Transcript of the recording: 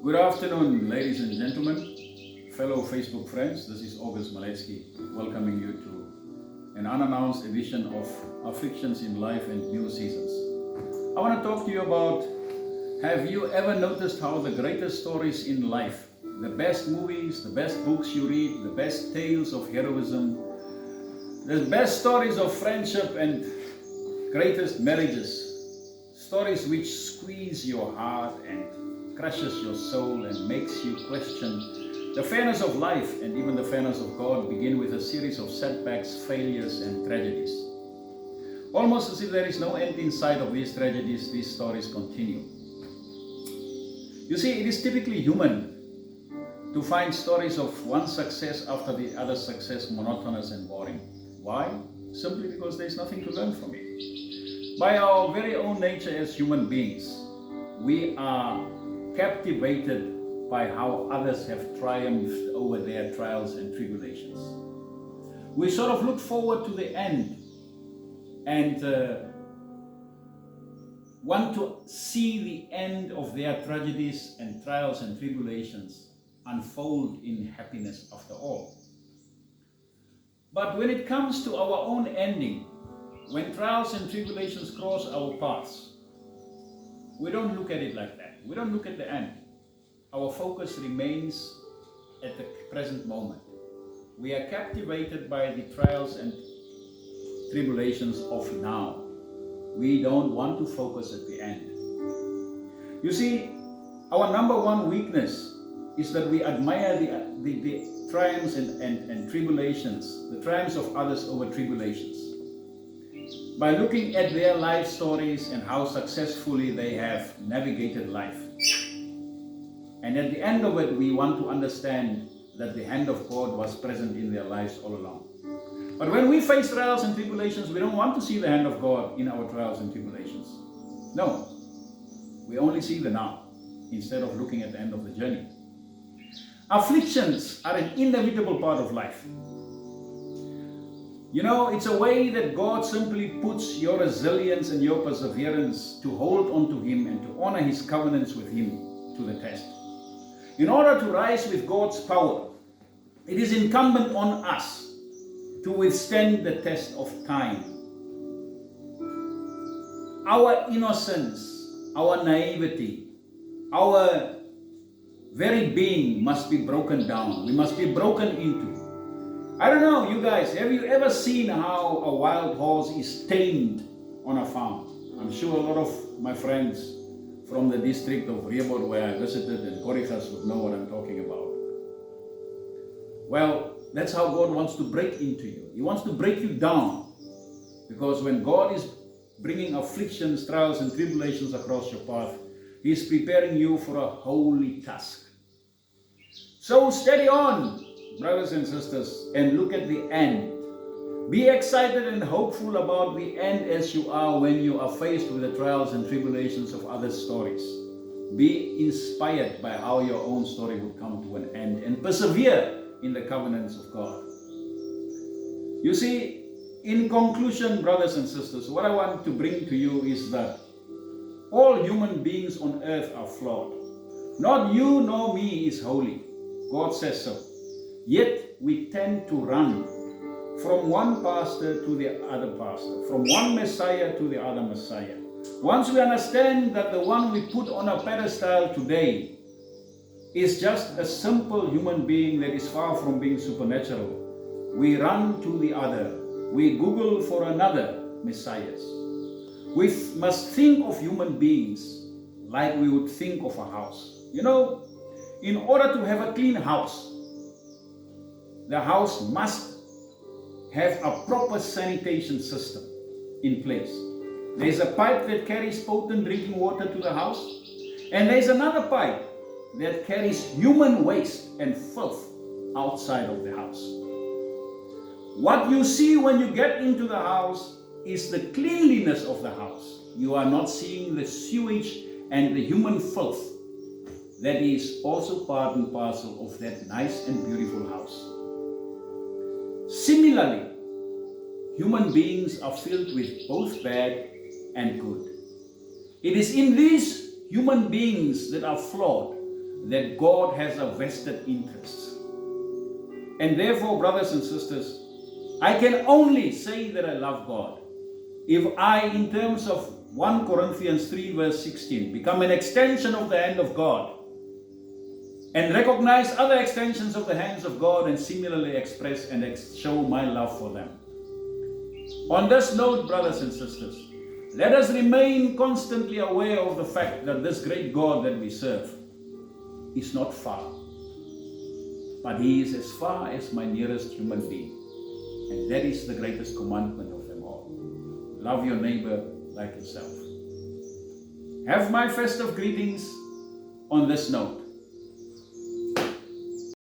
Good afternoon, ladies and gentlemen, fellow Facebook friends. This is August Maletsky welcoming you to an unannounced edition of Afflictions in Life and New Seasons. I want to talk to you about, have you ever noticed how the greatest stories in life, the best movies, the best books you read, the best tales of heroism, the best stories of friendship and greatest marriages, stories which squeeze your heart and crushes your soul and makes you question the fairness of life and even the fairness of God, begin with a series of setbacks, failures and tragedies. Almost as if there is no end in sight of these tragedies, these stories continue. You see, it is typically human to find stories of one success after the other success monotonous and boring. Why? Simply because there is nothing to learn from it. By our very own nature as human beings, we are captivated by how others have triumphed over their trials and tribulations. We sort of look forward to the end and want to see the end of their tragedies and trials and tribulations unfold in happiness after all. But when it comes to our own ending, when trials and tribulations cross our paths, we don't look at it like that. We don't look at the end. Our focus remains at the present moment. We are captivated by the trials and tribulations of now. We don't want to focus at the end. You see, our number one weakness is that we admire the triumphs and tribulations, the triumphs of others over tribulations. By looking at their life stories and how successfully they have navigated life. And at the end of it, we want to understand that the hand of God was present in their lives all along. But when we face trials and tribulations, we don't want to see the hand of God in our trials and tribulations. No, we only see the now, instead of looking at the end of the journey. Afflictions are an inevitable part of life. You know, it's a way that God simply puts your resilience and your perseverance to hold on to Him and to honor His covenants with Him to the test. In order to rise with God's power, it is incumbent on us to withstand the test of time. Our innocence, our naivety, our very being must be broken down. We must be broken into. I don't know, you guys, have you ever seen how a wild horse is tamed on a farm? I'm sure a lot of my friends from the district of Rehoboth where I visited and Korigas would know what I'm talking about. Well, that's how God wants to break into you. He wants to break you down. Because when God is bringing afflictions, trials and tribulations across your path, He is preparing you for a holy task. So steady on, brothers and sisters, and look at the end. Be excited and hopeful about the end as you are when you are faced with the trials and tribulations of others' stories. Be inspired by how your own story would come to an end and persevere in the covenants of God. You see, in conclusion, brothers and sisters, what I want to bring to you is that all human beings on earth are flawed. Not you nor me is holy. God says so. Yet we tend to run from one pastor to the other pastor, from one Messiah to the other Messiah. Once we understand that the one we put on a pedestal today is just a simple human being that is far from being supernatural, we run to the other. We Google for another Messiah. We must think of human beings like we would think of a house. You know, in order to have a clean house, the house must have a proper sanitation system in place. There's a pipe that carries potent drinking water to the house, and there's another pipe that carries human waste and filth outside of the house. What you see when you get into the house is the cleanliness of the house. You are not seeing the sewage and the human filth that is also part and parcel of that nice and beautiful house. Similarly, human beings are filled with both bad and good. It is in these human beings that are flawed that God has a vested interest. And therefore, brothers and sisters, I can only say that I love God if I, in terms of 1 Corinthians 3 verse 16, become an extension of the hand of God and recognize other extensions of the hands of God and similarly express and show my love for them. On this note, brothers and sisters, let us remain constantly aware of the fact that this great God that we serve is not far, but He is as far as my nearest human being. And that is the greatest commandment of them all. Love your neighbor like yourself. Have my festive greetings on this note.